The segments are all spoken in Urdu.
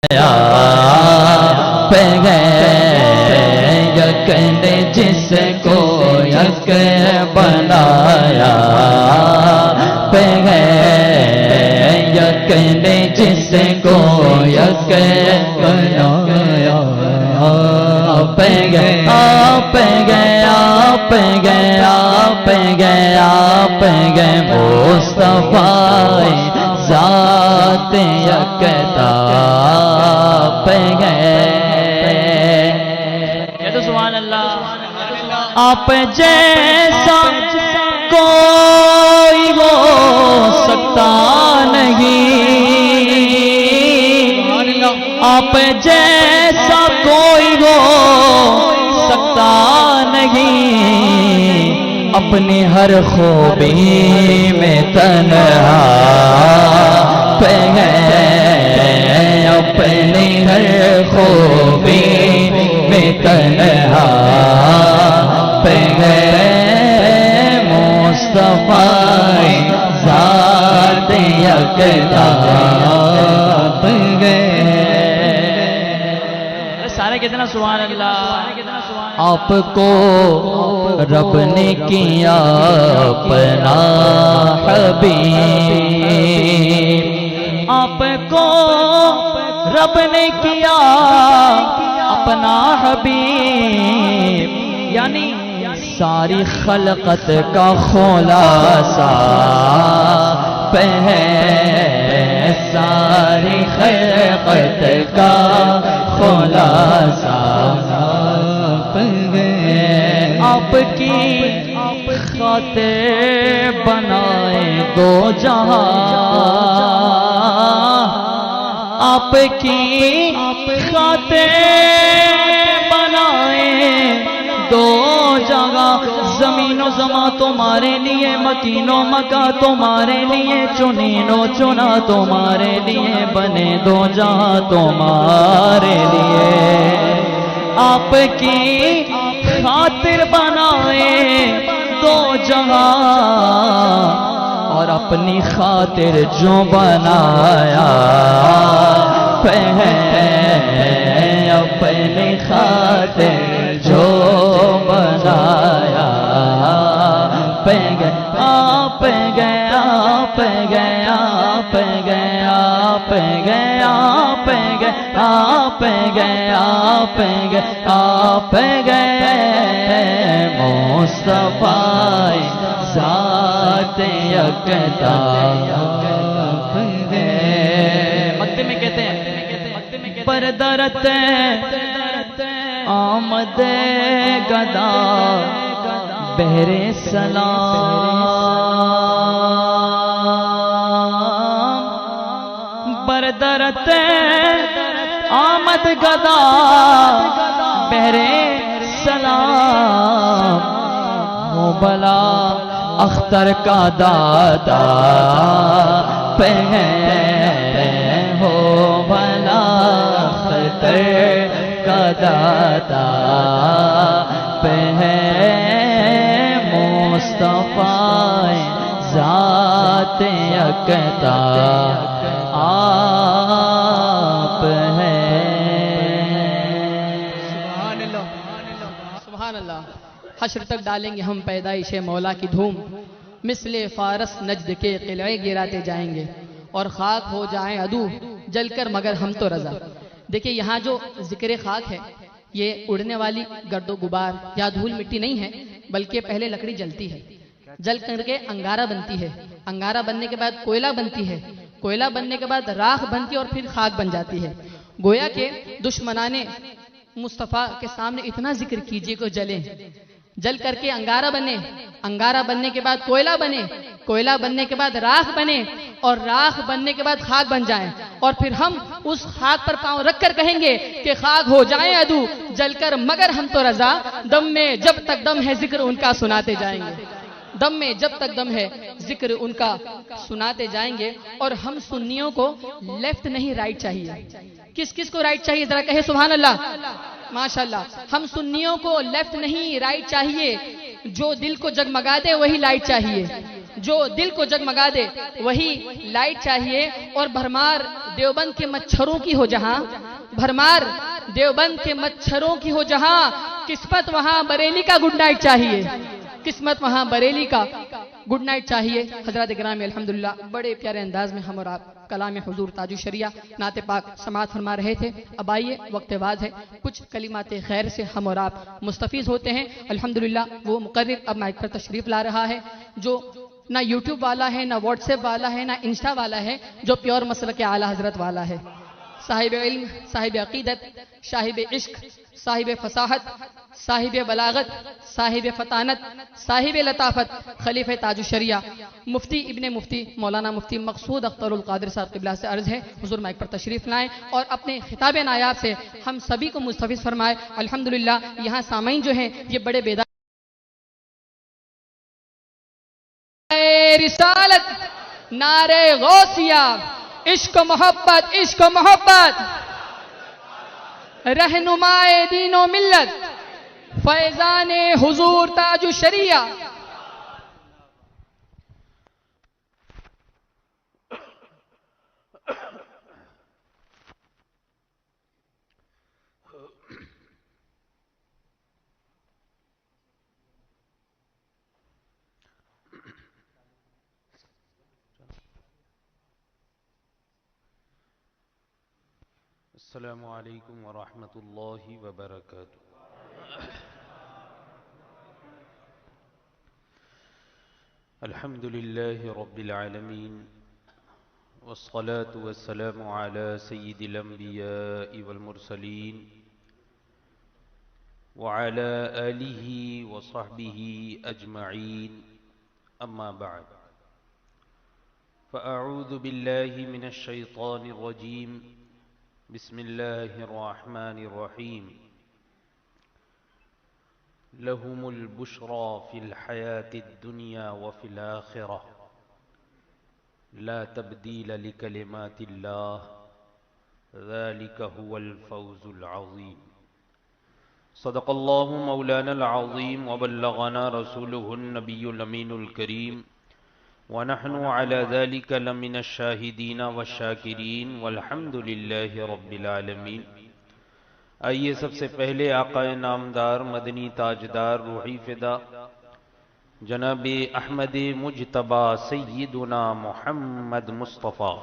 پہ گئے یک نے جس کو یک بنایا پہ گئے یک نے جس کو یک بنایا پہ گیا پہ گیا پہ گیا پہ گیا پہ گئے مصطفیٰ ذات یکتا پہ گئے یہ تو سبحان اللہ آپ جیسا کوئی ہو سکتا نہیں آپ جیسا کوئی ہو سکتا نہیں اپنی ہر خوبی میں تنہا پہ گئے اپنی ہر خوبی میں تنہا پہ گئے مصطفیٰ ذات یکتا پہ گئے سارے کتنا سبحان اللہ آپ کو رب نے کیا اپنا حبیب آپ کو رب نے کیا اپنا حبیب یعنی ساری خلقت کا خلاصہ پہ ہے ساری خلقت کا خلاصہ آپ کی خاطر بنائے دو جہاں آپ کی خاطر بنائے دو جگہ زمین و زماں تمہارے لیے مکین و مکہ تمہارے لیے چنین و چنا تمہارے لیے بنے دو جہاں تمہارے لیے آپ کی خاطر بنائے دو جہاں اور اپنی خاطر جو بنایا اپنی خاطر جو بنایا پہ گیا پہ گیا پہ گیا پہ گیا پہ گیا پہ گیا پہ گیا پہ گیا پہ گئے مصطفیٰ ذات یکتا پہ گئے مکتے میں کہتے ہیں بردرت آمد گدا بہر سلام بردرت آمد گدا بہر سلام ہو بلا اختر کا دادا پہ ہو بلا اختر کا دادا پہ مصطفیٰ ذات یکتا آپ ہے سبحان اللہ حشر تک ڈالیں گے ہم پیدائش مولا کی دھوم مثل فارس نجد کے قلعے گراتے جائیں گے اور خاک ہو جائیں عدو جل کر مگر ہم تو رضا دیکھیں یہاں جو ذکر خاک ہے یہ اڑنے والی گرد و غبار یا دھول مٹی نہیں ہے بلکہ پہلے لکڑی جلتی ہے جل کر کے انگارہ بنتی ہے انگارہ بننے کے بعد کوئلہ بنتی ہے کوئلہ بننے کے بعد راکھ بنتی ہے اور پھر خاک بن جاتی ہے گویا کہ دشمنان مصطفیٰ کے سامنے اتنا ذکر کیجئے کہ جلیں جل کر کے انگارہ بنے انگارہ بننے کے بعد کوئلہ بنے کوئلہ بننے کے بعد راکھ بنے اور راکھ بننے کے بعد خاک بن جائیں اور پھر ہم اس خاک پر پاؤں رکھ کر کہیں گے کہ خاک ہو جائیں عدو جل کر مگر ہم تو رضا دم میں جب تک دم ہے ذکر ان کا سناتے جائیں گے دم میں جب تک دم ہے ذکر ان کا سناتے جائیں گے اور ہم سنیوں کو لیفٹ نہیں رائٹ چاہیے کس کس کو رائٹ چاہیے ذرا کہے سبحان اللہ ماشاءاللہ ہم سنیوں کو لیفٹ نہیں رائٹ چاہیے جو دل کو جگمگا دے وہی لائٹ چاہیے جو دل کو جگمگا دے وہی لائٹ چاہیے، اور بھرمار دیوبند کے مچھروں کی ہو جہاں، بھرمار دیوبند کے مچھروں کی ہو جہاں، قسمت وہاں بریلی کا گڈ نائٹ چاہیے، قسمت وہاں بریلی کا گڈ نائٹ چاہیے۔ حضرات گرامی الحمدللہ بڑے پیارے انداز میں ہم اور آپ کلام حضور تاج الشریعہ نعت پاک سماعت فرما رہے تھے۔ اب آئیے وقت بعد ہے، کچھ کلمات خیر سے ہم اور آپ مستفیض ہوتے ہیں۔ الحمدللہ وہ مقرر اب مائک پر تشریف لا رہا ہے جو نہ یوٹیوب والا ہے، نہ واٹس ایپ والا ہے، نہ انسٹا والا ہے، جو پیور مسلک اعلی حضرت والا ہے، صاحب علم، صاحب عقیدت، صاحب عشق، صاحب فصاحت، صاحب بلاغت، صاحب فطانت، صاحب لطافت، خلیفہ تاج الشریعہ مفتی ابن مفتی مولانا مفتی مقصود اختر القادر صاحب قبلہ سے عرض ہے حضور مائک پر تشریف لائیں اور اپنے خطاب نایاب سے ہم سبھی کو مستفیض فرمائے۔ الحمدللہ یہاں سامعین جو ہیں یہ بڑے بیدار رسالت، نعرہ غوثیہ، عشق و محبت، عشق و محبت، رہنمائے دین و ملت، فیضان حضور تاج الشریعہ۔ السلام علیکم ورحمۃ اللہ وبرکاتہ۔ الحمد للہ رب العالمین والصلاة والسلام علی سید الانبیاء والمرسلین وعلى آلہ وصحبہ اجمعین، اما بعد فاعوذ باللہ من الشیطان الرجیم، بسم اللہ الرحمن الرحیم۔ لهم البشرى في الحياة الدنيا وفي الآخرة لا تبديل لكلمات الله ذلك هو الفوز العظيم۔ صدق الله مولانا العظيم وبلغنا رسوله النبي الأمين الكريم، ونحن على ذلك لمن الشاهدين والشاكرين والحمد لله رب العالمين۔ آئیے سب سے پہلے آقا نامدار مدنی تاجدار روحی فدا جناب احمد مجتبی سیدنا محمد مصطفیٰ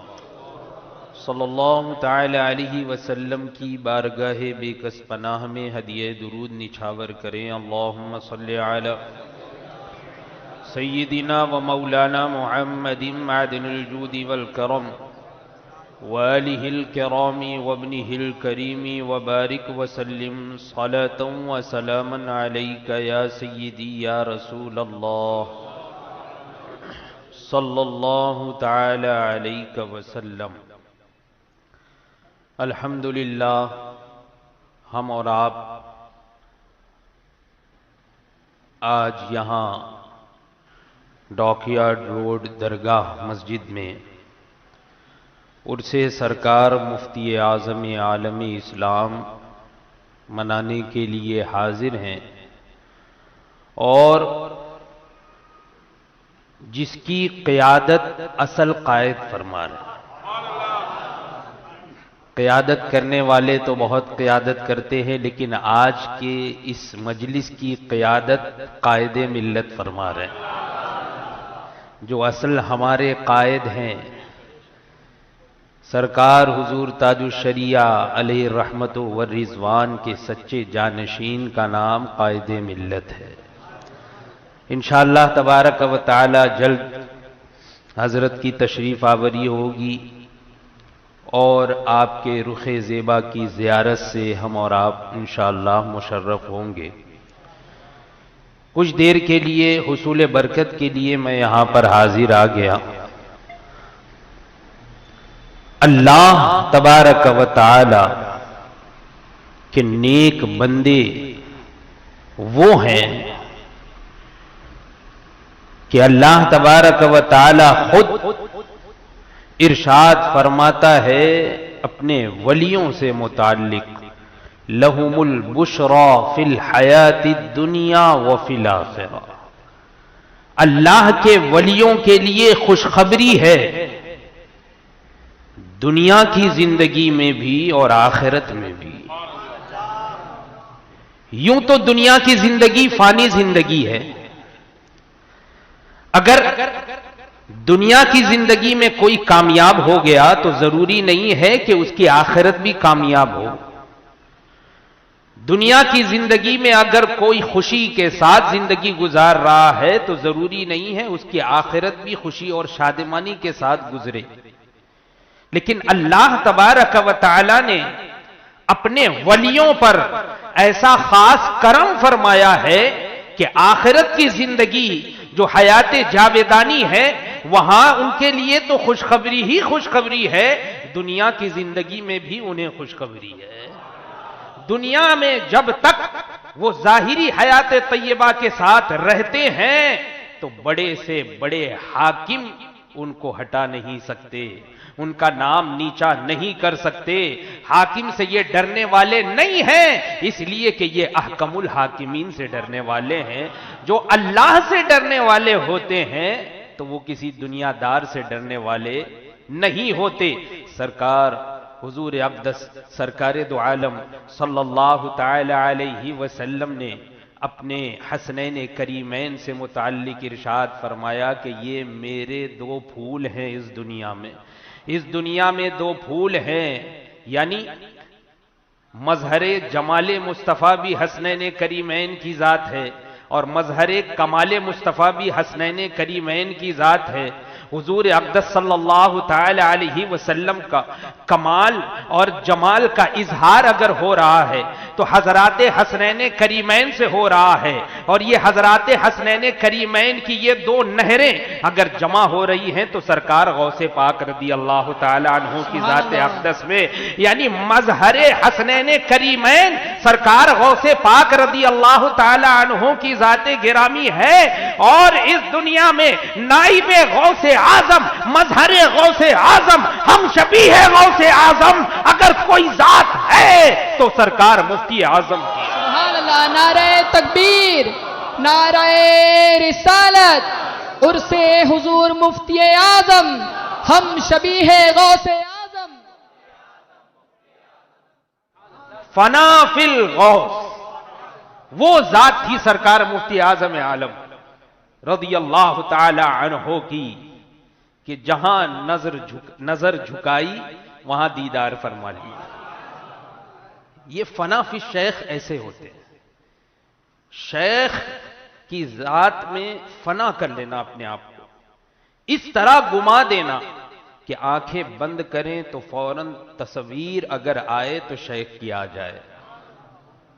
صلی اللہ تعالی علیہ وسلم کی بارگاہ بے کس پناہ میں ہدیہ درود نچھاور کریں۔ اللہم صلی علی سیدنا و مولانا محمد معدن الجود والکرم وآلہ الکرام وابنہ الکریم وبارک وسلم صلاة وسلاما علیک یا سیدی یا رسول اللہ صلی اللہ تعالی علیہ وسلم۔ الحمدللہ ہم اور آپ آج یہاں ڈاکیارڈ روڈ درگاہ مسجد میں عرس سرکار مفتی اعظم عالم اسلام منانے کے لیے حاضر ہیں، اور جس کی قیادت اصل قائد فرما رہے ہیں۔ قیادت کرنے والے تو بہت قیادت کرتے ہیں، لیکن آج کے اس مجلس کی قیادت قائد ملت فرما رہے ہیں۔ جو اصل ہمارے قائد ہیں سرکار حضور تاج الشریعہ علیہ الرحمت والرضوان کے سچے جانشین کا نام قائد ملت ہے۔ انشاءاللہ تبارک و تعالی جلد حضرت کی تشریف آوری ہوگی، اور آپ کے رخ زیبا کی زیارت سے ہم اور آپ انشاءاللہ مشرف ہوں گے۔ کچھ دیر کے لیے حصول برکت کے لیے میں یہاں پر حاضر آ گیا۔ اللہ تبارک و تعالی کے نیک بندے وہ ہیں کہ اللہ تبارک و تعالی خود ارشاد فرماتا ہے اپنے ولیوں سے متعلق، لَهُمُ الْبُشْرَى فِي الْحَيَاةِ الدُّنْيَا وَفِي الْآخِرَةِ۔ اللہ کے ولیوں کے لیے خوشخبری ہے، دنیا کی زندگی میں بھی اور آخرت میں بھی۔ یوں تو دنیا کی زندگی فانی زندگی ہے، اگر دنیا کی زندگی میں کوئی کامیاب ہو گیا تو ضروری نہیں ہے کہ اس کی آخرت بھی کامیاب ہو۔ دنیا کی زندگی میں اگر کوئی خوشی کے ساتھ زندگی گزار رہا ہے تو ضروری نہیں ہے اس کی آخرت بھی خوشی اور شادمانی کے ساتھ گزرے۔ لیکن اللہ تبارک و تعالی نے اپنے ولیوں پر ایسا خاص کرم فرمایا ہے کہ آخرت کی زندگی جو حیات جاویدانی ہے وہاں ان کے لیے تو خوشخبری ہی خوشخبری ہے، دنیا کی زندگی میں بھی انہیں خوشخبری ہے۔ دنیا میں جب تک وہ ظاہری حیات طیبہ کے ساتھ رہتے ہیں تو بڑے سے بڑے حاکم ان کو ہٹا نہیں سکتے، ان کا نام نیچا نہیں کر سکتے۔ حاکم سے یہ ڈرنے والے نہیں ہیں، اس لیے کہ یہ احکم الحاکمین سے ڈرنے والے ہیں۔ جو اللہ سے ڈرنے والے ہوتے ہیں تو وہ کسی دنیا دار سے ڈرنے والے نہیں ہوتے۔ سرکار حضور اقدس سرکار دو عالم صلی اللہ تعالی علیہ وسلم نے اپنے حسنین کریمین سے متعلق ارشاد فرمایا کہ یہ میرے دو پھول ہیں اس دنیا میں دو پھول ہیں، یعنی مظہر جمال مصطفیٰ بھی حسنین کریمین کی ذات ہے اور مظہر کمال مصطفیٰ بھی حسنین کریمین کی ذات ہے۔ حضور اقدس صلی اللہ تعالی علیہ وسلم کا کمال اور جمال کا اظہار اگر ہو رہا ہے تو حضرات حسنین کریمین سے ہو رہا ہے، اور یہ حضرات حسنین کریمین کی یہ دو نہریں اگر جمع ہو رہی ہیں تو سرکار غوث پاک رضی اللہ تعالی عنہ کی ذات اقدس میں، یعنی مظہر حسنین کریمین سرکار غوث پاک رضی اللہ تعالی عنہ کی ذات گرامی ہے، اور اس دنیا میں نائب غوث اعظم مظہر غوث اعظم ہم شبیہ غوث اعظم اگر کوئی ذات ہے تو سرکار مفتی اعظم کی۔ سبحان اللہ، نعرہ تکبیر، نعرہ رسالت، عرس حضور مفتی اعظم ہم شبیہ غوث اعظم۔ فنا فی الغوث، وہ ذات تھی سرکار مفتی اعظم عالم رضی اللہ تعالی عنہ کی کہ جہاں نظر جھکائی وہاں دیدار فرما لیا۔ یہ فنا فی شیخ ایسے ہوتے ہیں، شیخ کی ذات میں فنا کر لینا اپنے آپ کو، اس طرح گما دینا کہ آنکھیں بند کریں تو فوراً تصویر اگر آئے تو شیخ کی آ جائے،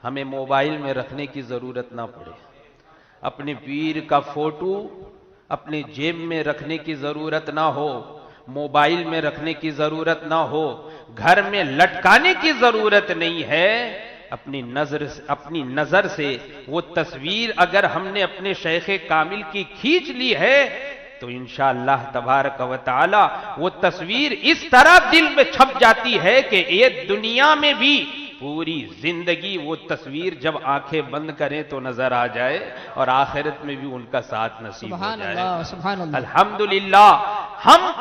ہمیں موبائل میں رکھنے کی ضرورت نہ پڑے، اپنے پیر کا فوٹو اپنے جیب میں رکھنے کی ضرورت نہ ہو، موبائل میں رکھنے کی ضرورت نہ ہو، گھر میں لٹکانے کی ضرورت نہیں ہے۔ اپنی نظر سے وہ تصویر اگر ہم نے اپنے شیخ کامل کی کھینچ لی ہے تو انشاءاللہ تبارک و تعالی وہ تصویر اس طرح دل میں چھپ جاتی ہے کہ یہ دنیا میں بھی پوری زندگی وہ تصویر جب آنکھیں بند کریں تو نظر آ جائے، اور آخرت میں بھی ان کا ساتھ نصیب ہو سبحان جائے۔ اللہ، سبحان اللہ۔ الحمدللہ ہم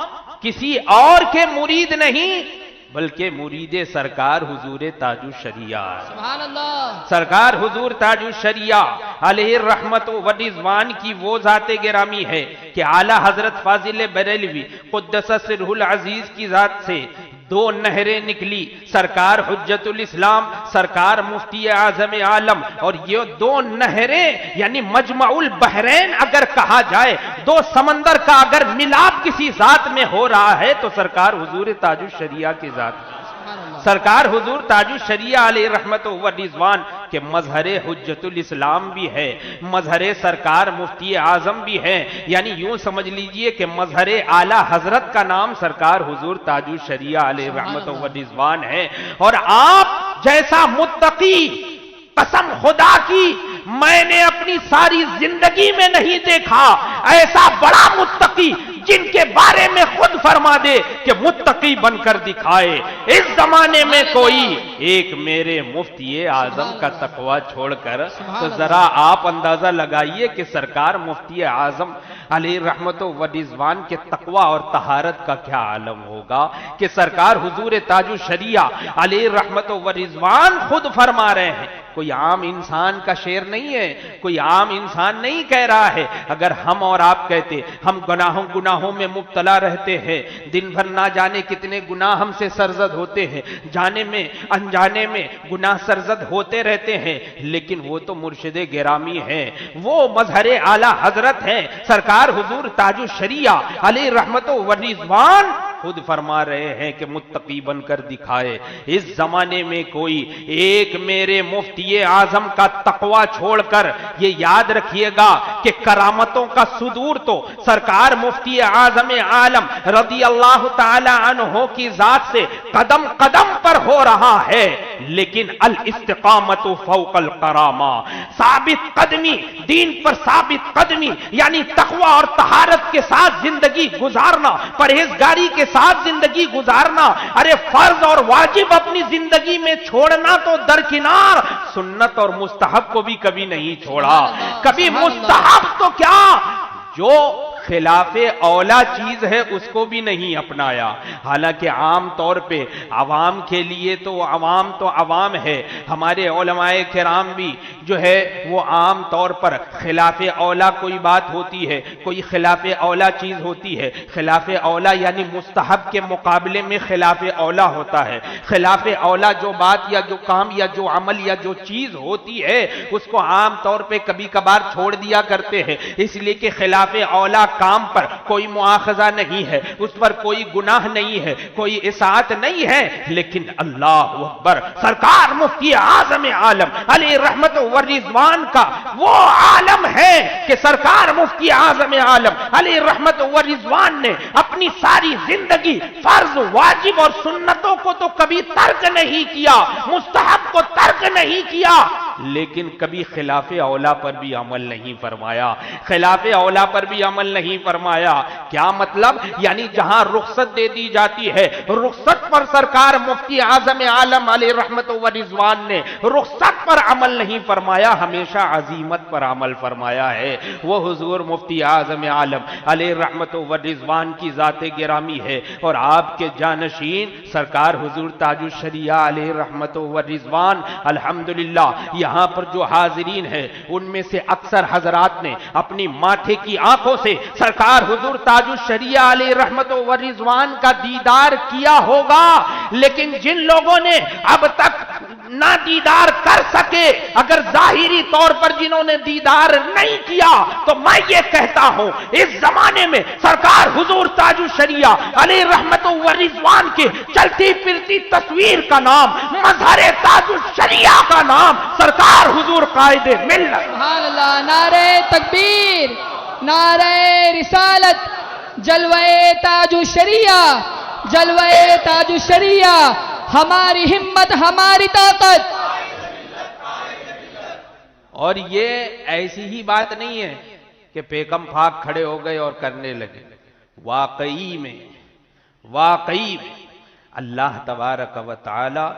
کسی اور کے مرید نہیں بلکہ مرید سرکار حضور تاج الشریعہ، سبحان اللہ، سرکار حضور تاج الشریعہ علیہ الرحمت و رضوان کی وہ ذات گرامی ہے کہ اعلیٰ حضرت فاضل بریلوی قدس سرہ العزیز کی ذات سے دو نہریں نکلی، سرکار حجت الاسلام سرکار مفتی اعظم عالم، اور یہ دو نہریں یعنی مجمع البحرین اگر کہا جائے، دو سمندر کا اگر ملاپ کسی ذات میں ہو رہا ہے تو سرکار حضور تاج الشریعہ کی ذات، سرکار حضور تاج الشریعہ علیہ رحمت و رضوان کہ مظہر حجت الاسلام بھی ہے، مظہر سرکار مفتی اعظم بھی ہے، یعنی یوں سمجھ لیجئے کہ مظہر اعلیٰ حضرت کا نام سرکار حضور تاج الشریعہ علیہ رحمت و رضوان ہے۔ اور آپ جیسا متقی قسم خدا کی میں نے اپنی ساری زندگی میں نہیں دیکھا، ایسا بڑا متقی جن کے بارے میں خود فرما دے کہ متقی بن کر دکھائے۔ اس زمانے میں کوئی ایک میرے مفتی اعظم کا تقوی چھوڑ کر، تو ذرا آپ اندازہ لگائیے کہ سرکار مفتی اعظم علیہ رحمت و رضوان کے تقوی اور طہارت کا کیا عالم ہوگا کہ سرکار حضور تاج الشریعہ علیہ رحمت و رضوان خود فرما رہے ہیں. کوئی عام انسان کا شعر نہیں ہے، کوئی عام انسان نہیں کہہ رہا ہے. اگر ہم اور آپ کہتے ہم گناہوں میں مبتلا رہتے ہیں، دن بھر نہ جانے کتنے گناہ ہم سے سرزد ہوتے ہیں، جانے میں انجانے میں گناہ سرزد ہوتے رہتے ہیں، لیکن وہ تو مرشد گرامی ہیں، وہ مظہر اعلی حضرت ہیں، سرکار حضور تاج الشریعہ علیہ رحمت و رضوان خود فرما رہے ہیں کہ متقی بن کر دکھائے. اس زمانے میں کوئی ایک میرے مفتی اعظم کا تقوی چھوڑ کر، یہ یاد رکھیے گا کہ کرامتوں کا صدور تو سرکار مفتی اعظم عالم رضی اللہ تعالی عنہ کی ذات سے قدم قدم پر ہو رہا ہے، لیکن الاستقامت فوق الکرامہ، ثابت قدمی، دین پر ثابت قدمی، یعنی تقوی اور طہارت کے ساتھ زندگی گزارنا، پرہیزگاری کے ساتھ زندگی گزارنا. ارے فرض اور واجب اپنی زندگی میں چھوڑنا تو درکنار، سنت اور مستحب کو بھی کبھی نہیں چھوڑا. کبھی مستحب تو کیا، جو خلاف اولا چیز ہے اس کو بھی نہیں اپنایا. حالانکہ عام طور پہ عوام کے لیے تو عوام ہے، ہمارے علماء کرام بھی جو ہے وہ عام طور پر خلاف اولا کوئی بات ہوتی ہے، کوئی خلاف اولا چیز ہوتی ہے، خلاف اولا یعنی مستحب کے مقابلے میں خلاف اولا ہوتا ہے. خلاف اولا جو بات یا جو کام یا جو عمل یا جو چیز ہوتی ہے اس کو عام طور پہ کبھی کبھار چھوڑ دیا کرتے ہیں، اس لیے کہ خلاف اولا کام پر کوئی مواخذہ نہیں ہے، اس پر کوئی گناہ نہیں ہے، کوئی اطاعت نہیں ہے. لیکن اللہ اکبر، سرکار مفتی اعظم عالم علیہ رحمت و رضوان کا وہ عالم ہے کہ سرکار مفتی اعظم عالم علیہ رحمت و رضوان نے اپنی ساری زندگی فرض، واجب اور سنتوں کو تو کبھی ترک نہیں کیا، مستحب کو ترک نہیں کیا، لیکن کبھی خلاف اولا پر بھی عمل نہیں فرمایا، خلاف اولا پر بھی عمل نہیں فرمایا. کیا مطلب؟ یعنی جہاں رخصت دے دی جاتی ہے، رخصت پر سرکار مفتی اعظم عالم علیہ رحمت و رضوان نے رخصت پر عمل نہیں فرمایا، ہمیشہ عزیمت پر عمل فرمایا ہے. وہ حضور مفتی اعظم عالم علیہ رحمت و رضوان کی ذات گرامی ہے، اور آپ کے جانشین سرکار حضور تاج الشریعہ علیہ رحمت و رضوان. الحمدللہ یہاں پر جو حاضرین ہیں ان میں سے اکثر حضرات نے اپنی ماتھے کی آنکھوں سے سرکار حضور تاج الشریعہ علیہ رحمت و رضوان کا دیدار کیا ہوگا، لیکن جن لوگوں نے اب تک نہ دیدار کر سکے، اگر ظاہری طور پر جنہوں نے دیدار نہیں کیا، تو میں یہ کہتا ہوں اس زمانے میں سرکار حضور تاج الشریعہ علیہ رحمت و رضوان کی چلتی پھرتی تصویر کا نام، مظہر تاج الشریعہ کا نام سرکار حضور قائد ملت. سبحان اللہ، نعرہ تکبیر، نعرہ رسالت، جلوہ تاج الشریعہ، جلوہ تاج الشریعہ، ہماری ہمت ہماری طاقت. اور یہ ایسی ہی بات نہیں ہے کہ پیکم پھاک کھڑے ہو گئے اور کرنے لگے. واقعی میں اللہ تبارک و تعالی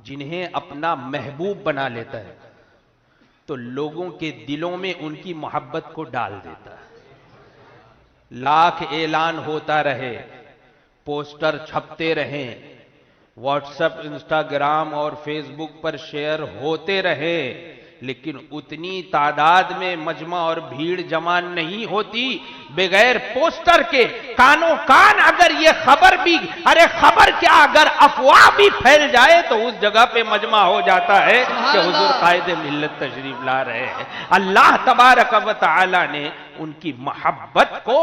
جنہیں اپنا محبوب بنا لیتا ہے تو لوگوں کے دلوں میں ان کی محبت کو ڈال دیتا ہے. لاکھ اعلان ہوتا رہے، پوسٹر چھپتے رہیں، واٹس ایپ، انسٹاگرام اور فیس بک پر شیئر ہوتے رہے، لیکن اتنی تعداد میں مجمع اور بھیڑ جمع نہیں ہوتی بغیر پوسٹر کے. کانوں کان اگر یہ خبر بھی، ارے خبر کیا، اگر افواہ بھی پھیل جائے تو اس جگہ پہ مجمع ہو جاتا ہے کہ حضور قائد ملت تشریف لا رہے ہیں. اللہ تبارک و تعالی نے ان کی محبت کو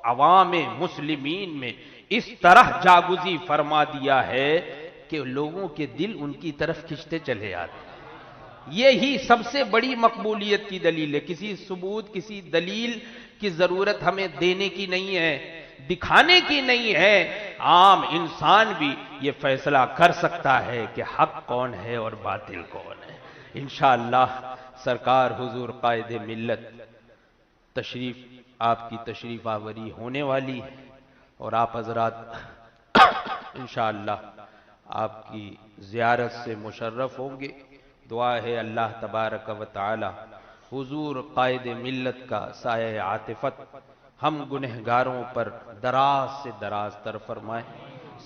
عوام مسلمین میں اس طرح جاگزی فرما دیا ہے کہ لوگوں کے دل ان کی طرف کھنچتے چلے آتے. یہی سب سے بڑی مقبولیت کی دلیل ہے. کسی ثبوت، کسی دلیل کی ضرورت ہمیں دینے کی نہیں ہے، دکھانے کی نہیں ہے. عام انسان بھی یہ فیصلہ کر سکتا ہے کہ حق کون ہے اور باطل کون ہے. انشاءاللہ سرکار حضور قائد ملت تشریف، آپ کی تشریف آوری ہونے والی ہے، اور آپ حضرات انشاءاللہ آپ کی زیارت سے مشرف ہوں گے۔ دعا ہے اللہ تبارک و تعالی حضور قائد ملت کا سایہ عاطفت ہم گنہگاروں پر دراز سے دراز تر فرمائے،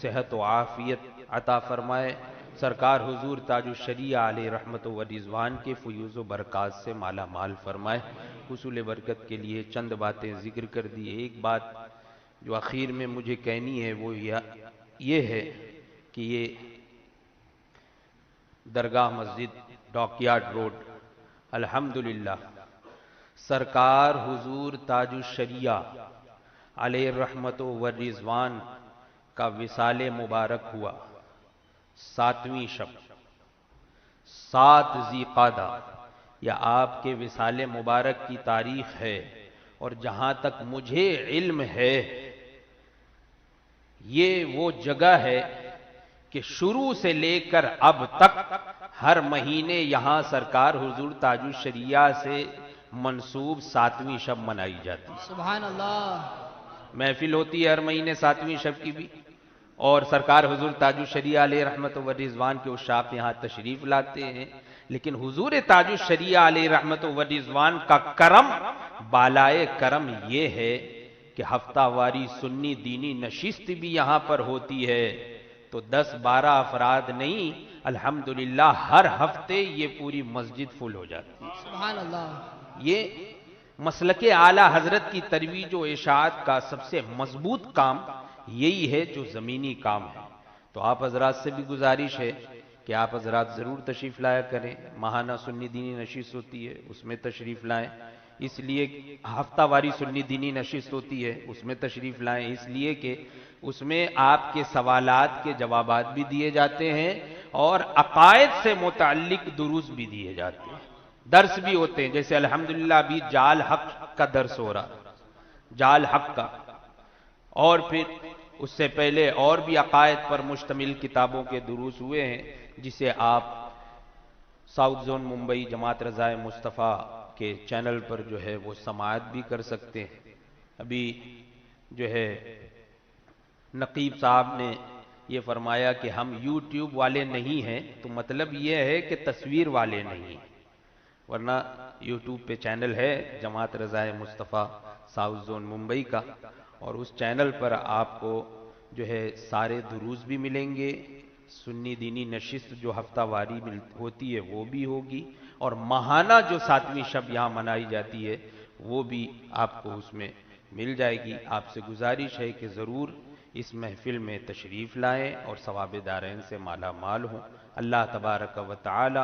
صحت و عافیت عطا فرمائے، سرکار حضور تاج الشریعہ علیہ رحمت و رضوان کے فیوز و برکات سے مالا مال فرمائے۔ حصول برکت کے لیے چند باتیں ذکر کر دی۔ ایک بات جو آخر میں مجھے کہنی ہے وہ یہ ہے کہ یہ درگاہ مسجد ڈاک یارڈ روڈ الحمدللہ سرکار حضور تاج الشریعہ علیہ رحمت و رضوان کا وصال مبارک ہوا 7ویں شب 7 ذی قعدہ، یا آپ کے وصال مبارک کی تاریخ ہے، اور جہاں تک مجھے علم ہے یہ وہ جگہ ہے کہ شروع سے لے کر اب تک ہر مہینے یہاں سرکار حضور تاج الشریعہ سے منسوب 7ویں شب منائی جاتی ہے۔ سبحان اللہ۔ محفل ہوتی ہے ہر مہینے 7ویں شب کی بھی، اور سرکار حضور تاج الشریعہ علیہ رحمت و رضوان کے عشاق یہاں تشریف لاتے ہیں، لیکن حضور تاج الشریعہ علیہ رحمت و رضوان کا کرم، بالائے کرم یہ ہے کہ ہفتہ واری سنی دینی نشست بھی یہاں پر ہوتی ہے، تو 10-12 افراد نہیں، الحمدللہ ہر ہفتے یہ پوری مسجد فل ہو جاتی ہے۔ سبحان اللہ۔ یہ مسلک اعلی حضرت کی ترویج و اشاعت کا سب سے مضبوط کام یہی ہے جو زمینی کام ہے۔ تو آپ حضرات سے بھی گزارش ہے کہ آپ حضرات ضرور تشریف لایا کریں، ماہانہ سنی دینی نشست ہوتی ہے اس میں تشریف لائیں، اس لیے ہفتہ واری سنی دینی نشست ہوتی ہے اس میں تشریف لائیں، اس لیے کہ اس میں آپ کے سوالات کے جوابات بھی دیے جاتے ہیں اور عقائد سے متعلق دروس بھی دیے جاتے ہیں، درس بھی ہوتے ہیں، جیسے الحمدللہ ابھی جال حق کا درس ہو رہا، جال حق کا، اور پھر اس سے پہلے اور بھی عقائد پر مشتمل کتابوں کے دروس ہوئے ہیں، جسے آپ ساؤتھ زون ممبئی جماعت رضائے مصطفیٰ کے چینل پر جو ہے وہ سماعت بھی کر سکتے ہیں۔ ابھی جو ہے نقیب صاحب نے یہ فرمایا کہ ہم یوٹیوب والے نہیں ہیں، تو مطلب یہ ہے کہ تصویر والے نہیں ہیں، ورنہ یوٹیوب پہ چینل ہے جماعت رضائے مصطفیٰ ساؤتھ زون ممبئی کا، اور اس چینل پر آپ کو جو ہے سارے دروس بھی ملیں گے، سنی دینی نشست جو ہفتہ واری ہوتی ہے وہ بھی ہوگی، اور ماہانہ جو 7ویں شب یہاں منائی جاتی ہے وہ بھی آپ کو اس میں مل جائے گی۔ آپ سے گزارش ہے کہ ضرور اس محفل میں تشریف لائیں اور ثواب دارین سے مالا مال ہوں۔ اللہ تبارک و تعالی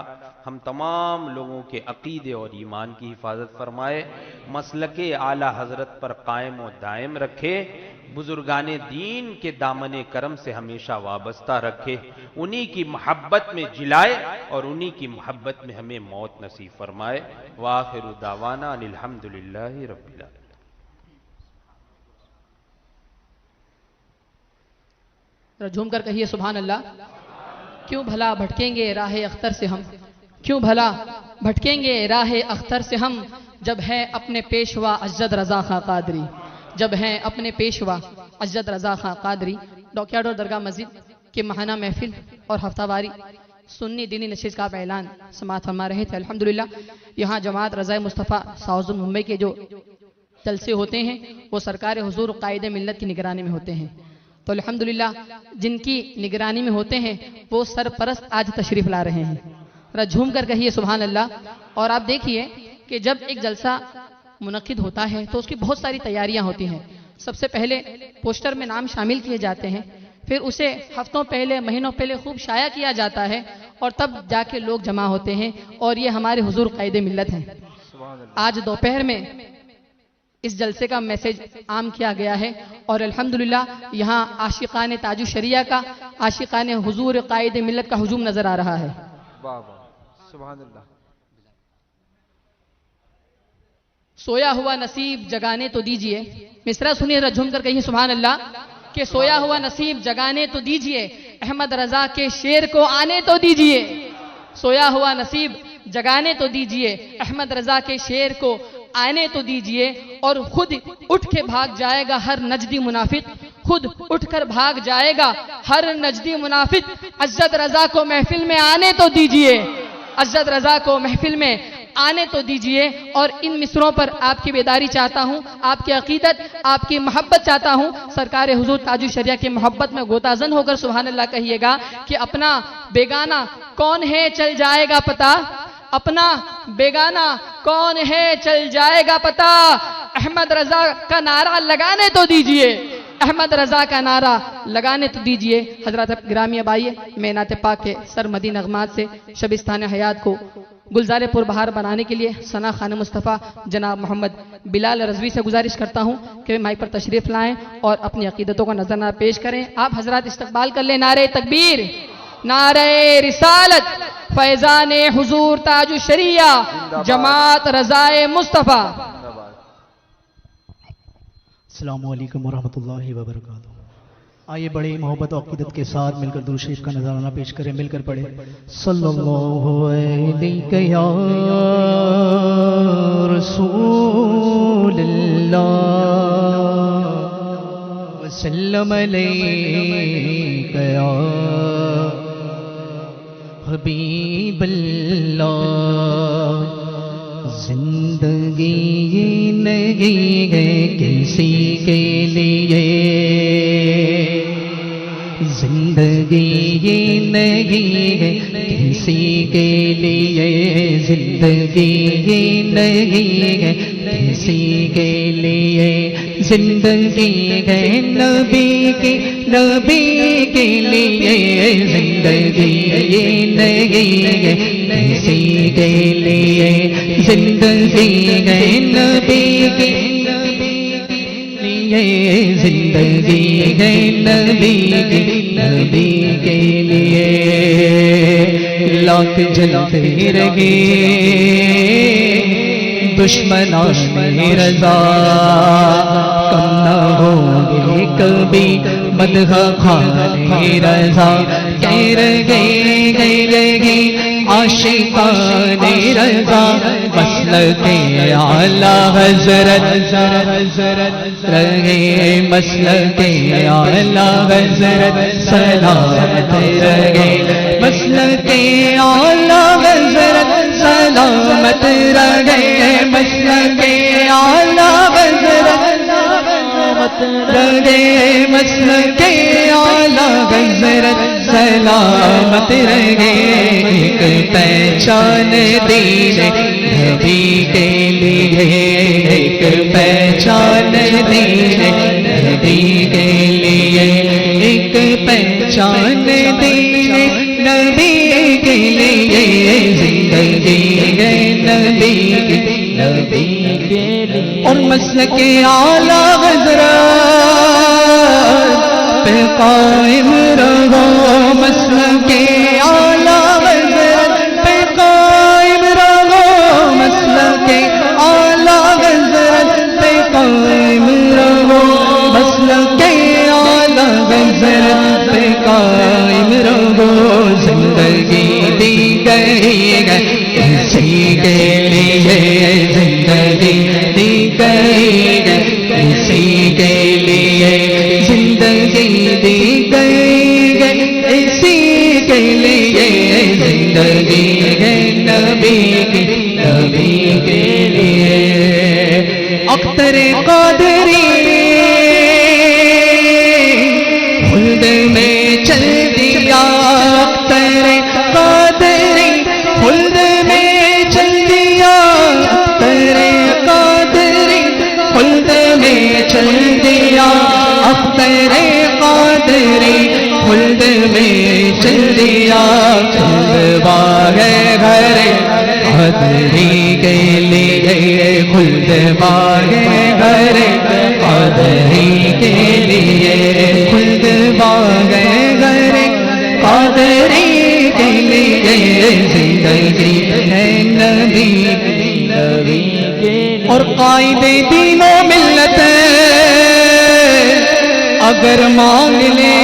ہم تمام لوگوں کے عقیدے اور ایمان کی حفاظت فرمائے، مسلک اعلی حضرت پر قائم و دائم رکھے، بزرگان دین کے دامن کرم سے ہمیشہ وابستہ رکھے، انہی کی محبت میں جلائے اور انہی کی محبت میں ہمیں موت نصیب فرمائے۔ وآخر دعوانا ان الحمدللہ رب العالمین۔ جھوم کر کہیے سبحان اللہ۔ کیوں بھلا بھٹکیں گے راہ اختر سے ہم، کیوں بھلا بھٹکیں گے راہ اختر سے ہم، جب ہے اپنے پیشوا اجد رضا خاں قادری، جب ہیں اپنے پیشوا اجد رضا خاں قادری۔ ڈاک یارڈ اور درگاہ مسجد کے ماہانہ محفل اور ہفتہ واری سنی دینی نشست کا اعلان سماعت فرما رہے تھے۔ الحمدللہ یہاں جماعت رضائے مصطفیٰ ساؤتھ زون ممبئی کے جو جلسے ہوتے ہیں وہ سرکار حضور قائد ملت کی نگرانی میں ہوتے ہیں، تو الحمدللہ جن کی نگرانی میں ہوتے ہیں وہ سرپرست آج تشریف لا رہے ہیں۔ ذرا جھوم کر کہیے سبحان اللہ۔ اور آپ دیکھیے کہ جب ایک جلسہ منعقد ہوتا ہے تو اس کی بہت ساری تیاریاں ہوتی ہیں۔ سب سے پہلے پوسٹر میں نام شامل کیے جاتے ہیں، پھر اسے ہفتوں پہلے مہینوں پہلے خوب شائع کیا جاتا ہے، اور تب جا کے لوگ جمع ہوتے ہیں، اور یہ ہمارے حضور قائد ملت ہیں۔ آج دوپہر میں اس جلسے کا میسج عام کیا گیا ہے، اور الحمدللہ یہاں عاشقان تاج الشریعہ کا، عاشقان حضور قائد ملت کا ہجوم نظر آ رہا ہے۔ سبحان اللہ۔ سویا ہوا نصیب جگانے تو دیجئے، مصرع سنیے ذرا جھوم کر کہیے سبحان اللہ، کہ سویا ہوا نصیب جگانے تو دیجئے، احمد رضا کے شیر کو آنے تو دیجئے، سویا ہوا نصیب جگانے تو دیجئے، احمد رضا کے شیر کو آنے تو دیجئے، اور خود اٹھ کے بھاگ جائے گا ہر نجدی منافق، خود اٹھ کر بھاگ جائے گا. ہر نجدی منافق عزت رضا کو محفل میں آنے تو دیجئے, عزت رضا کو محفل میں آنے تو دیجئے. اور ان مصروں پر آپ کی بیداری چاہتا ہوں, آپ کی عقیدت, آپ کی محبت چاہتا ہوں. سرکار حضور تاج الشریعہ کی محبت میں غوطہ زن ہو کر سبحان اللہ کہیے گا کہ اپنا بیگانہ کون ہے چل جائے گا پتہ, اپنا بیگانہ کون ہے چل جائے گا پتہ. احمد رضا کا نعرہ لگانے تو دیجئے, احمد رضا کا نعرہ لگانے تو دیجئے. حضرات گرامی اب آئیے میں نعت پاک کے سرمدی نغمات سے شبستان حیات کو گلزار پربہار بنانے کے لیے ثنا خان مصطفیٰ جناب محمد بلال رضوی سے گزارش کرتا ہوں کہ مائک پر تشریف لائیں اور اپنی عقیدتوں کا نظرانہ پیش کریں. آپ حضرات استقبال کر لیں. نعرہ تکبیر, نعرہ رسالت, فیضان حضور تاج الشریعہ, جماعت رضائے مصطفیٰ. السلام علیکم ورحمۃ اللہ وبرکاتہ. آئیے بڑے محبت و عقیدت کے ساتھ مل کر درود شریف کا نذرانہ پیش کریں. مل کر پڑھیں صلی اللہ علیہ یا رسول اللہ وسلم علیک یا حبیب اللہ. زندگی نہیں ہے کسی کے لیے, زندگی نہیں ہے کسی کے لیے, زندگی نہیں ہے کسی کے لیے. زندگی ہے نبی کی, نبی کے لیے, زندگی نہیں ہے کسی کے لیے. زندگی ہے نبی کی, زندگی ہے نبی کی, نبی کے لیے. لاکھ جلتے رہے دشمنان رضا, کم نہ ہوگے کبھی مدح خانے رضا. کہہ رہے عاشقان رضا, مسلک اعلیٰ حضرت رہے, مسلک اعلیٰ حضرت سلامت رہے, مسلک اعلیٰ حضرت سلامت رہے, مسلک اعلیٰ حضرت سلامت رہے, مسلک اعلیٰ حضرت سلامت رہے. ایک پہچان دین نبی کے لیے, ایک پہچان دین نبی کے لیے, ایک پہچان دین نبی کے لیے. زندگی ہے نبی کی, نبی کے لیے. اور مسلک اعلیٰ حضرت پہ قائم رہو, مسلک اعلیٰ حضرت پہ قائم رہو, مسلک اعلیٰ حضرت پہ قائم رہو, مسلک اعلیٰ حضرت پہ قائم رہو. زندگی دی گئی ہے اسی کے لیے, زندگی دی گئی ہے اسی کے لیے, زندگی دی گئی ہے اسی کے لیے. زندگی ہے نبی کی, نبی کے لیے. اختر قادری خلد میں چل دیا, اختر قادری خلد میں چل دیا, اختر قادری خلد میں چل دیا, اختر قادری خلد میں چل دیا. خلد باغ گھر قادری کے لیے, خلد باغ گھر قادری کے لیے, خلد باغ گھر قادری کے لیے. زندگی ہے نبی کے لیے. اور قائد دین و ملت اگر مانگ لے,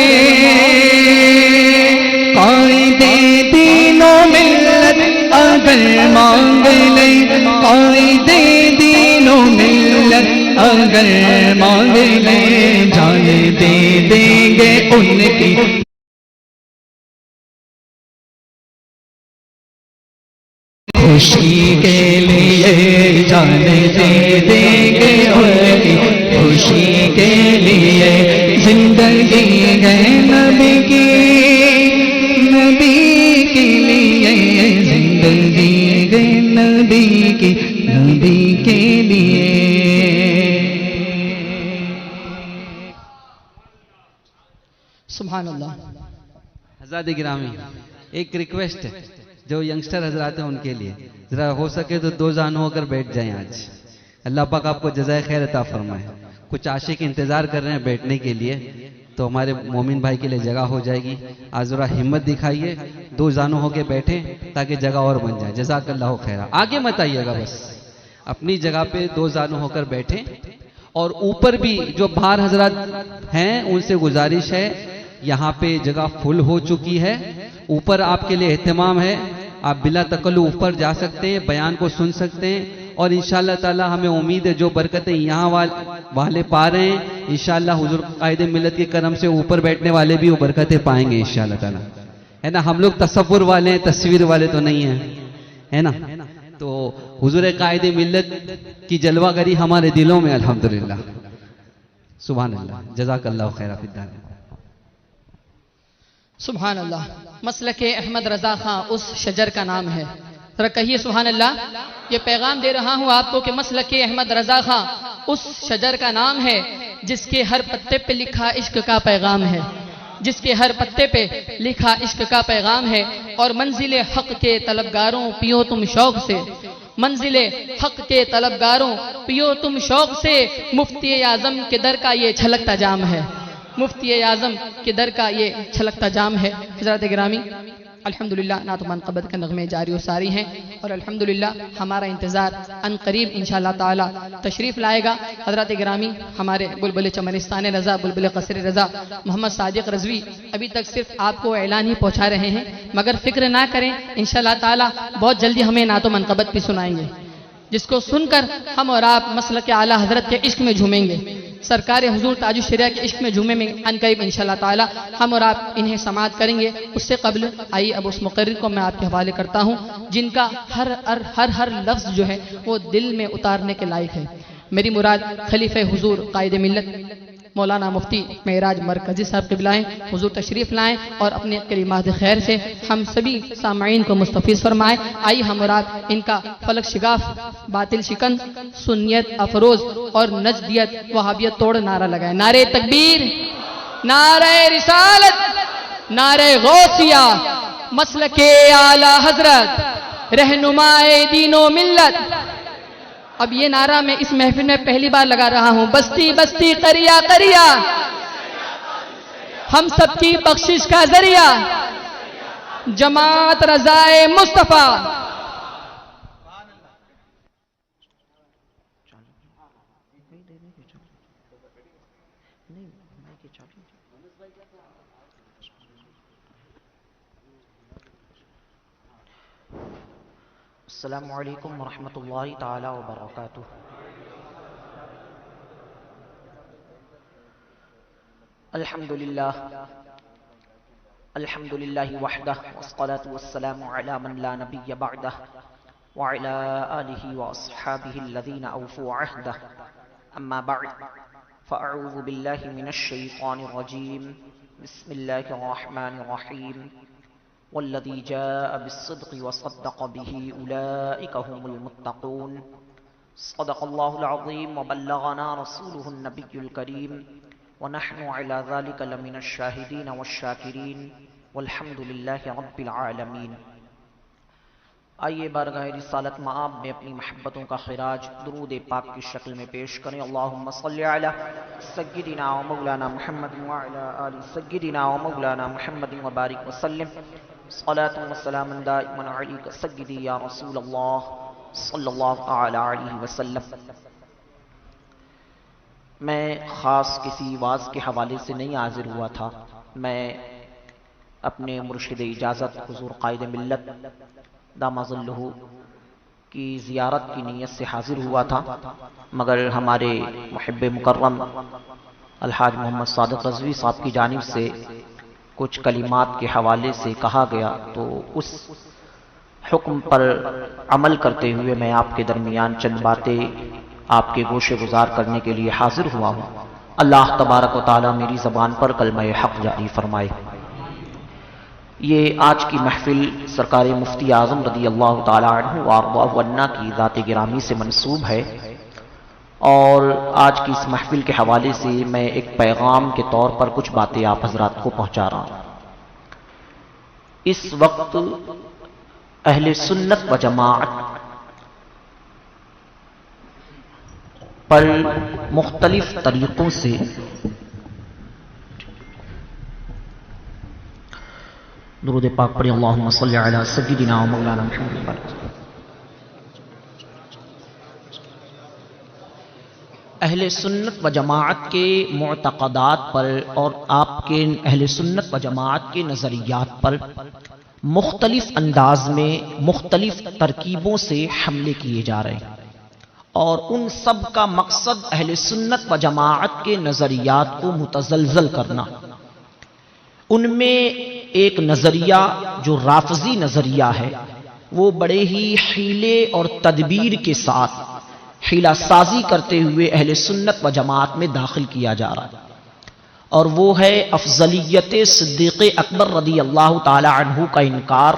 قائد دین و ملت اگر مانگ لے, قائد دین و ملت اگر اگر مانگ لے جان دے دیں گے ان کی خوشی کے لیے جان دے دیں گے ان کی خوشی کے لیے زندگی ہے نبی کے لیے زندگی ہے نبی کے لیے سبحان اللہ. حضرات گرامی، ایک ریکویسٹ ہے جو ینگسٹر حضرات ہیں ان کے لیے، ذرا ہو سکے تو دو زانوں ہو کر بیٹھ جائیں. آج اللہ پاک آپ کو جزائے خیر عطا فرمائے. کچھ عاشق انتظار کر رہے ہیں بیٹھنے کے لیے، تو ہمارے مومن بھائی کے لیے جگہ ہو جائے گی. آج ذرا ہمت دکھائیے، دو زانوں ہو کے بیٹھیں تاکہ جگہ اور بن جائے. جزاک اللہ خیرہ. آگے مت آئیے گا، بس اپنی جگہ پہ دو زانوں ہو کر بیٹھیں. اور اوپر بھی جو باہر حضرات ہیں ان سے گزارش ہے، یہاں پہ جگہ فل ہو چکی ہے. اوپر آپ کے لیے اہتمام ہے، آپ بلا تکلف اوپر جا سکتے ہیں، بیان کو سن سکتے ہیں. اور انشاءاللہ تعالی ہمیں امید ہے جو برکتیں یہاں والے پا رہے ہیں، انشاءاللہ حضور قائد ملت کے کرم سے اوپر بیٹھنے والے بھی وہ برکتیں پائیں گے انشاءاللہ تعالی. ہے نا، ہم لوگ تصور والے ہیں، تصویر والے تو نہیں ہیں، ہے نا. تو حضور قائد ملت کی جلوہ گری ہمارے دلوں میں الحمدللہ. سبحان اللہ. جزاک اللہ خیر فی الدارین. سبحان اللہ. مسلک احمد رضا خان اس شجر کا نام ہے. ذرا کہیے سبحان اللہ. یہ پیغام دے رہا ہوں آپ کو کہ مسلک احمد رضا خان اس شجر کا نام ہے جس کے ہر پتے پہ لکھا عشق کا پیغام ہے، جس کے ہر پتے پہ لکھا عشق کا پیغام ہے. اور منزل حق کے طلبگاروں پیو تم شوق سے، منزل حق کے طلبگاروں پیو تم شوق سے، مفتی اعظم کے در کا یہ چھلکتا جام ہے، مفتی اعظم کے در کا یہ چھلکتا جام ہے. حضرات گرامی، الحمدللہ نعت و منقبت کا نغمے جاری و ساری ہیں، اور الحمدللہ ہمارا انتظار ان قریب انشاءاللہ تعالی تشریف لائے گا. حضرات گرامی، ہمارے بلبل چمنستان رضا، بلبل قصر رضا محمد صادق رضوی ابھی تک صرف آپ کو اعلان ہی پہنچا رہے ہیں، مگر فکر نہ کریں، انشاءاللہ تعالی بہت جلدی ہمیں نعت و منقبت بھی سنائیں گے، جس کو سن کر ہم اور آپ مسلک اعلیٰ حضرت کے عشق میں جھومیں گے، سرکار حضور تاج الشریعہ کے عشق میں جھومے میں ان قریب انشاءاللہ تعالی ہم اور آپ انہیں سماعت کریں گے. اس سے قبل آئیے اب اس مقرر کو میں آپ کے حوالے کرتا ہوں جن کا ہر لفظ جو ہے وہ دل میں اتارنے کے لائق ہے. میری مراد خلیفہ حضور قائد ملت مولانا مفتی معراج مرکزی صاحب قبلہ ہیں. حضور تشریف لائیں اور اپنے کلمات خیر سے ہم سبھی سامعین کو مستفیض فرمائیں. آئیے ہم اور آپ ان کا فلک شگاف، باطل شکن، سنیت افروز اور نجدیت وہابیت توڑ نعرہ لگائیں. نعرہ تکبیر، نعرہ رسالت، نعرہ غوثیہ، مسلک اعلیٰ حضرت، رہنمائے دین و ملت. اب یہ نعرہ میں اس محفل میں پہلی بار لگا رہا ہوں. بستی بستی قریہ قریہ ہم سب کی بخشش کا ذریعہ، جماعت رضائے مصطفیٰ. السلام علیکم ورحمۃ اللہ تعالی وبرکاتہ. الحمد للہ وحدہ والصلاة والسلام علی من لا نبی بعدہ وعلی آلہ واصحابہ الذین اوفوا عہدہ. اما بعد فاعوذ باللہ من الشیطان الرجیم. بسم اللہ الرحمن الرحیم. والذی جاء بالصدق وصدق به اولئک هم المتقون. صدق اللہ العظیم وبلغنا رسوله النبی الکریم ونحن على ذلك لمن الشاہدین والشاکرین والحمد للہ رب العالمین. آئیے بارگاہ رسالت مآب میں اپنی محبتوں کا خراج درود پاک کی شکل میں پیش کریں. اللہم صلی علی سیدنا و مولانا محمد وعلی آل سیدنا و مولانا محمد وبارک وسلم. صلاۃ و سلام دائما علیک سیدی یا رسول اللہ صلی اللہ تعالی علیہ وسلم. میں خاص کسی واعظ کے حوالے سے نہیں حاضر ہوا تھا. میں اپنے مرشد اجازت حضور قائد ملت دام ظلہ کی زیارت کی نیت سے حاضر ہوا تھا، مگر ہمارے محب مکرم الحاج محمد صادق رضوی صاحب کی جانب سے کچھ کلمات کے حوالے سے کہا گیا، تو اس حکم پر عمل کرتے ہوئے میں آپ کے درمیان چند باتیں آپ کے گوشے گزار کرنے کے لیے حاضر ہوا ہوں۔ اللہ تبارک و تعالی میری زبان پر کلمہ حق جاری فرمائے۔ یہ آج کی محفل سرکار مفتی اعظم رضی اللہ تعالی عنہ وارضاہ عنہ کی ذات گرامی سے منسوب ہے، اور آج کی اس محفل کے حوالے سے میں ایک پیغام کے طور پر کچھ باتیں آپ حضرات کو پہنچا رہا ہوں۔ اس وقت اہل سنت و جماعت پر مختلف طریقوں سے درود پاک پڑھیں، اللہم صلی علی سیدنا و مولانا محمد۔ اہل سنت و جماعت کے معتقدات پر اور آپ کے اہل سنت و جماعت کے نظریات پر مختلف انداز میں مختلف ترکیبوں سے حملے کیے جا رہے ہیں، اور ان سب کا مقصد اہل سنت و جماعت کے نظریات کو متزلزل کرنا۔ ان میں ایک نظریہ جو رافضی نظریہ ہے، وہ بڑے ہی حیلے اور تدبیر کے ساتھ حیلہ سازی کرتے ہوئے اہل سنت و جماعت میں داخل کیا جا رہا ہے، اور وہ ہے افضلیت صدیق اکبر رضی اللہ تعالی عنہ کا انکار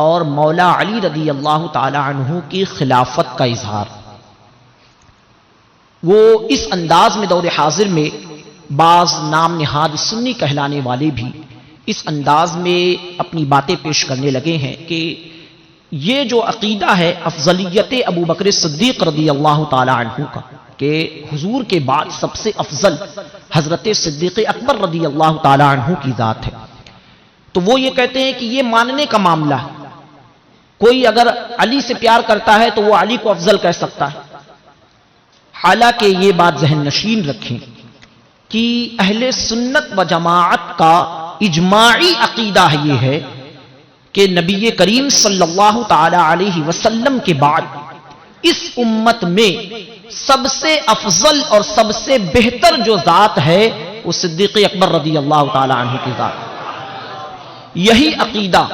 اور مولا علی رضی اللہ تعالی عنہ کی خلافت کا اظہار۔ وہ اس انداز میں دور حاضر میں بعض نام نہاد سنی کہلانے والے بھی اس انداز میں اپنی باتیں پیش کرنے لگے ہیں کہ یہ جو عقیدہ ہے افضلیت ابو بکر صدیق رضی اللہ تعالی عنہ کا، کہ حضور کے بعد سب سے افضل حضرت صدیق اکبر رضی اللہ تعالی عنہ کی ذات ہے، تو وہ یہ کہتے ہیں کہ یہ ماننے کا معاملہ ہے۔ کوئی اگر علی سے پیار کرتا ہے تو وہ علی کو افضل کہہ سکتا ہے، حالانکہ یہ بات ذہن نشین رکھیں کہ اہل سنت و جماعت کا اجماعی عقیدہ یہ ہے کہ نبی کریم صلی اللہ تعالی علیہ وسلم کے بعد اس امت میں سب سے افضل اور سب سے بہتر جو ذات ہے وہ صدیق اکبر رضی اللہ تعالی عنہ کی ذات۔ یہی عقیدہ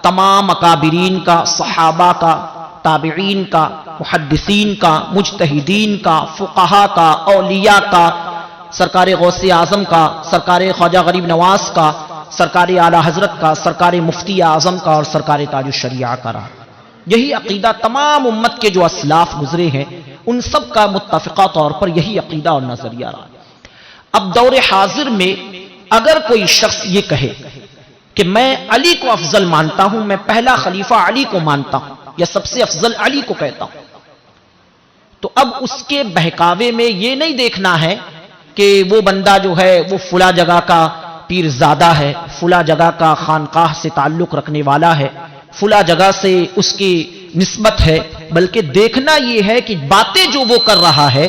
تمام اکابرین کا، صحابہ کا، تابعین کا، محدثین کا، مجتہدین کا، فقہا کا، اولیاء کا، سرکار غوث اعظم کا، سرکار خواجہ غریب نواز کا، سرکار اعلی حضرت کا، سرکار مفتی اعظم کا اور سرکار تاج الشریعہ کا رہا۔ یہی عقیدہ تمام امت کے جو اسلاف گزرے ہیں ان سب کا متفقہ طور پر یہی عقیدہ اور نظریہ رہا۔ اب دور حاضر میں اگر کوئی شخص یہ کہے کہ میں علی کو افضل مانتا ہوں، میں پہلا خلیفہ علی کو مانتا ہوں یا سب سے افضل علی کو کہتا ہوں، تو اب اس کے بہکاوے میں یہ نہیں دیکھنا ہے کہ وہ بندہ جو ہے وہ فلاں جگہ کا پیر زادہ ہے، فلاں جگہ کا خانقاہ سے تعلق رکھنے والا ہے، فلاں جگہ سے اس کی نسبت ہے، بلکہ دیکھنا یہ ہے کہ باتیں جو وہ کر رہا ہے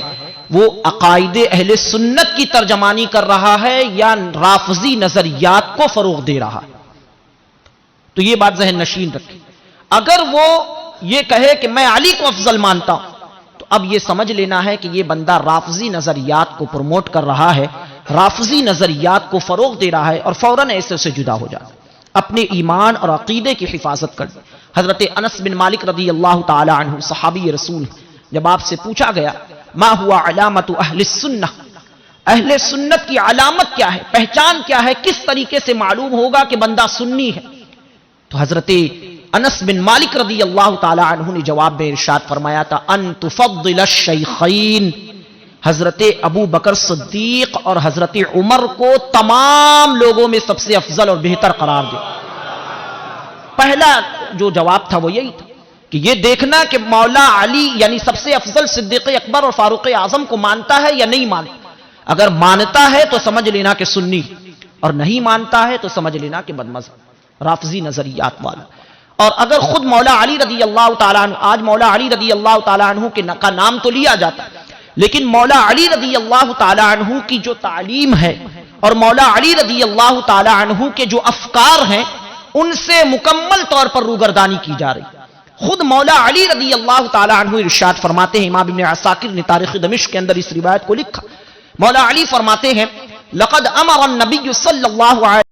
وہ عقائد اہل سنت کی ترجمانی کر رہا ہے یا رافضی نظریات کو فروغ دے رہا ہے۔ تو یہ بات ذہن نشین رکھیں۔ اگر وہ یہ کہے کہ میں علی کو افضل مانتا ہوں تو اب یہ سمجھ لینا ہے کہ یہ بندہ رافضی نظریات کو پروموٹ کر رہا ہے، رافضی نظریات کو فروغ دے رہا ہے، اور فوراً ایسے سے جدا ہو جائے، اپنے ایمان اور عقیدے کی حفاظت کر دے۔ حضرت انس بن مالک رضی اللہ تعالی عنہ صحابی رسول، جب آپ سے پوچھا گیا ما ہوا علامت اہل السنہ، اہل سنت کی علامت کیا ہے، پہچان کیا ہے، کس طریقے سے معلوم ہوگا کہ بندہ سنی ہے، تو حضرت انس بن مالک رضی اللہ تعالی عنہ نے جواب میں ارشاد فرمایا تھا ان تفضل الشیخین، حضرت ابو بکر صدیق اور حضرت عمر کو تمام لوگوں میں سب سے افضل اور بہتر قرار دے۔ پہلا جو جواب تھا وہ یہی تھا کہ یہ دیکھنا کہ مولا علی یعنی سب سے افضل صدیق اکبر اور فاروق اعظم کو مانتا ہے یا نہیں مانتا۔ اگر مانتا ہے تو سمجھ لینا کہ سنی، اور نہیں مانتا ہے تو سمجھ لینا کہ بدمذہب رافضی نظریات والا۔ اور اگر خود مولا علی رضی اللہ تعالیٰ عنہ، آج مولا علی رضی اللہ تعالیٰ عنہ کا نام تو لیا جاتا ہے، لیکن مولا علی رضی اللہ تعالیٰ عنہ کی جو تعلیم ہے اور مولا علی رضی اللہ تعالیٰ عنہ کے جو افکار ہیں ان سے مکمل طور پر روگردانی کی جا رہی۔ خود مولا علی رضی اللہ تعالی عنہ ارشاد فرماتے ہیں، امام ابن عساکر نے تاریخ دمشق کے اندر اس روایت کو لکھا، مولا علی فرماتے ہیں لقد امر النبی صلی اللہ علیہ